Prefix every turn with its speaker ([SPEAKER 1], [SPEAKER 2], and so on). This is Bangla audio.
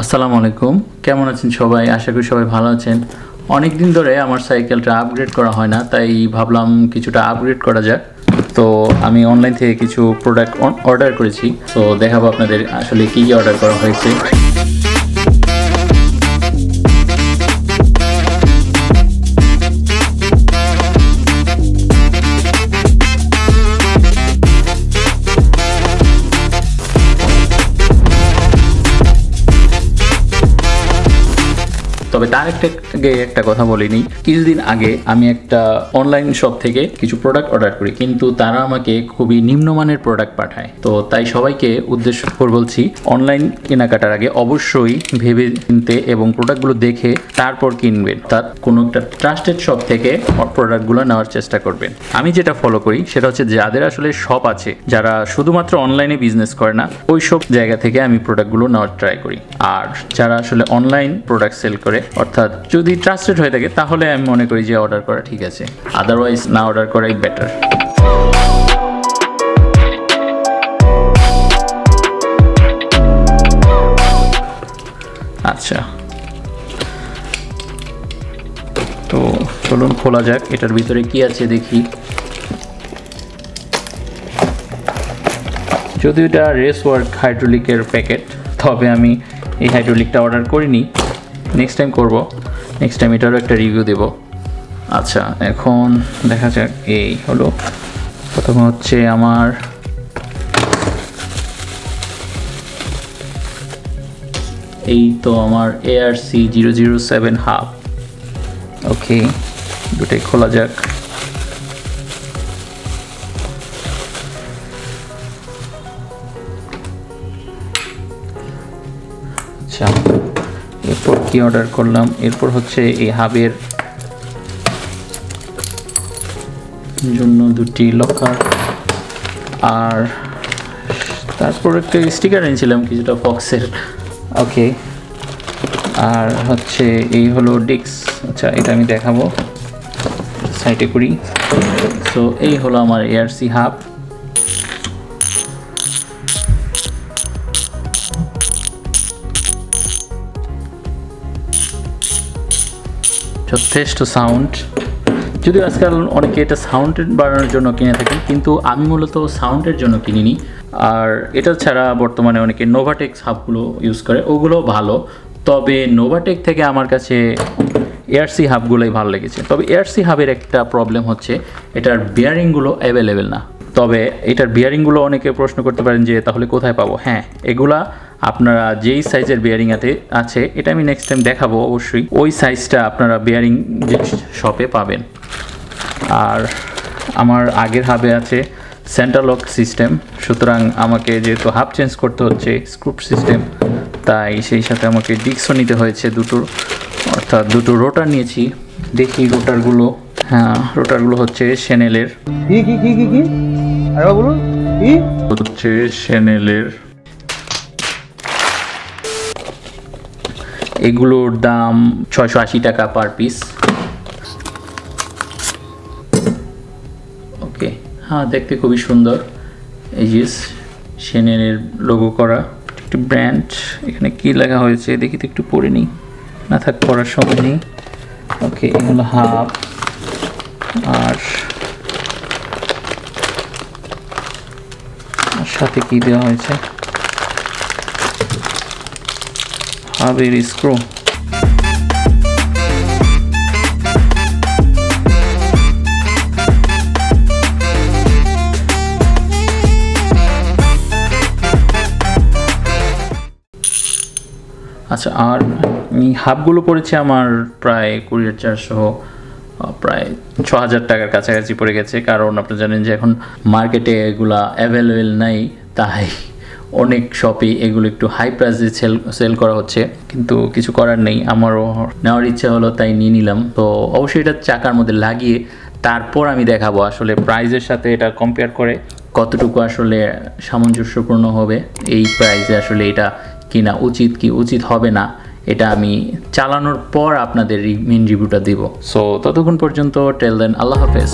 [SPEAKER 1] আসসালামু আলাইকুম, কেমন আছেন সবাই? আশা করি সবাই ভালো আছেন। অনেক দিন ধরে আমার সাইকেলটা আপগ্রেড করা হয় না, তাই ভাবলাম কিছুটা আপগ্রেড করা যাক। তো আমি অনলাইন থেকে কিছু প্রোডাক্ট অর্ডার করেছি। তো দেখাবো আপনাদের আসলে কী কী অর্ডার করা হয়েছে। তবে তার একটা কথা বলিনি, কিছুদিন আগে আমি একটা অনলাইন শপ থেকে কিছু প্রোডাক্ট অর্ডার করি, কিন্তু তারা আমাকে খুবই নিম্নমানের প্রোডাক্ট পাঠায়। তো তাই সবাইকে উদ্দেশ্য করে বলছি, অনলাইন কেনাকাটার আগে অবশ্যই ভেবে চিনতে এবং প্রোডাক্টগুলো দেখে তারপর কিনবেন। তার কোনো একটা ট্রাস্টেড শপ থেকে প্রোডাক্টগুলো নেওয়ার চেষ্টা করবেন। আমি যেটা ফলো করি সেটা হচ্ছে, যাদের আসলে শপ আছে, যারা শুধুমাত্র অনলাইনে বিজনেস করে না, ওই সব জায়গা থেকে আমি প্রোডাক্টগুলো নেওয়ার ট্রাই করি। আর যারা আসলে অনলাইন প্রোডাক্ট সেল করে, অর্থাৎ যদি ট্রাস্টেড হয়ে থাকে, তাহলে আমি মনে করি যে অর্ডার করা ঠিক আছে, আদারওয়াইজ না অর্ডার করাই বেটার। আচ্ছা, তো চলুন খোলা যাক, এটার ভিতরে কি আছে দেখি। যদিও এটা রেস ওয়ার্ক হাইড্রোলিকের প্যাকেট, তবে আমি এই হাইড্রোলিকটা অর্ডার করিনি, নেক্সট টাইম করব। নেক্সট টাইম এটারও একটা রিভিউ দেব। আচ্ছা, এখন দেখা যাক। এই হলো প্রথমে হচ্ছে আমার এই তো আমার ARC007 হাব। ওকে, দুটাই খোলা যাক। আচ্ছা, এরপর কি অর্ডার করলাম? এরপর হচ্ছে এই হাবের জন্য দুটি লকার, আর তারপর একটা স্টিকার এনেছিলাম কিছুটা ফক্সের। ওকে, আর হচ্ছে এই হলো ডিস্ক। আচ্ছা, এটা আমি দেখাবো, সাইডে করি। সো এই হলো আমার ARC হাব। যথেষ্ট সাউন্ড, যদিও আজকাল অনেকে এটা সাউন্ড বাড়ানোর জন্য কিনে থাকেন, কিন্তু আমি মূলত সাউন্ডের জন্য কিনিনি। আর এটা ছাড়া বর্তমানে অনেকে নোভাটেক্স হাবগুলো ইউজ করে, ওগুলো ভালো। তবে নোভাটেক থেকে আমার কাছে ARC হাবগুলোই ভালো লেগেছে। তবে ARC হাবের একটা প্রবলেম হচ্ছে, এটার বিয়ারিংগুলো অ্যাভেলেবেল না। তবে এটার বিয়ারিংগুলো অনেকে প্রশ্ন করতে পারেন যে তাহলে কোথায় পাবো। হ্যাঁ, এগুলা আপনারা যেই সাইজের বিয়ারিং আছে, এটা আমি নেক্সট টাইম দেখাবো অবশ্যই, ওই সাইজটা আপনারা বিয়ারিং যে শপে পাবেন। আর আমার আগের হাবে আছে সেন্টার লক সিস্টেম, সুতরাং আমাকে যেহেতু হাব চেঞ্জ করতে হচ্ছে স্ক্রু সিস্টেম, তাই সেই সাথে আমাকে ডিস্কও নিতে হয়েছে দুটো, অর্থাৎ দুটো রোটার নিয়েছি। দেখি রোটারগুলো। হ্যাঁ, রোটারগুলো হচ্ছে শেনেলের। হচ্ছে শেনেলের। এগুলোর দাম 680 টাকা পার পিস। ওকে, হ্যাঁ, দেখতে খুবই সুন্দর। এই যে শেনেলের লোগো করা একটি ব্র্যান্ড। এখানে কি লেখা হয়েছে দেখি তো, একটু পড়ে নিই, না থাক পড়ার সময় নেই। ওকে, এগুলো হাব। আর সাথে কি দেওয়া হয়েছে? হাবের স্ক্রু। আচ্ছা, আর হাবগুলো পড়েছে আমার প্রায় কুরিয়ার চার্জ সহ প্রায় 6000 টাকার কাছাকাছি পড়ে গেছে। কারণ আপনারা জানেন যে এখন মার্কেটে এগুলা অ্যাভেলেবেল নাই, তাই অনেক শপে এগুলো একটু হাই প্রাইসে সেল করা হচ্ছে, কিন্তু কিছু করার নেই। আমারও নেওয়ার ইচ্ছা হলো, তাই নিয়ে নিলাম। তো অবশ্যই এটা চাকার মধ্যে লাগিয়ে তারপর আমি দেখাবো আসলে প্রাইসের সাথে এটা কম্পেয়ার করে কতটুকু আসলে সামঞ্জস্যপূর্ণ হবে। এই প্রাইসে আসলে এটা কিনা উচিত কি উচিত হবে না, এটা আমি চালানোর পর আপনাদের মেন রিভিউটা দিব। সো ততক্ষণ পর্যন্ত টেল দেন, আল্লাহ হাফেজ।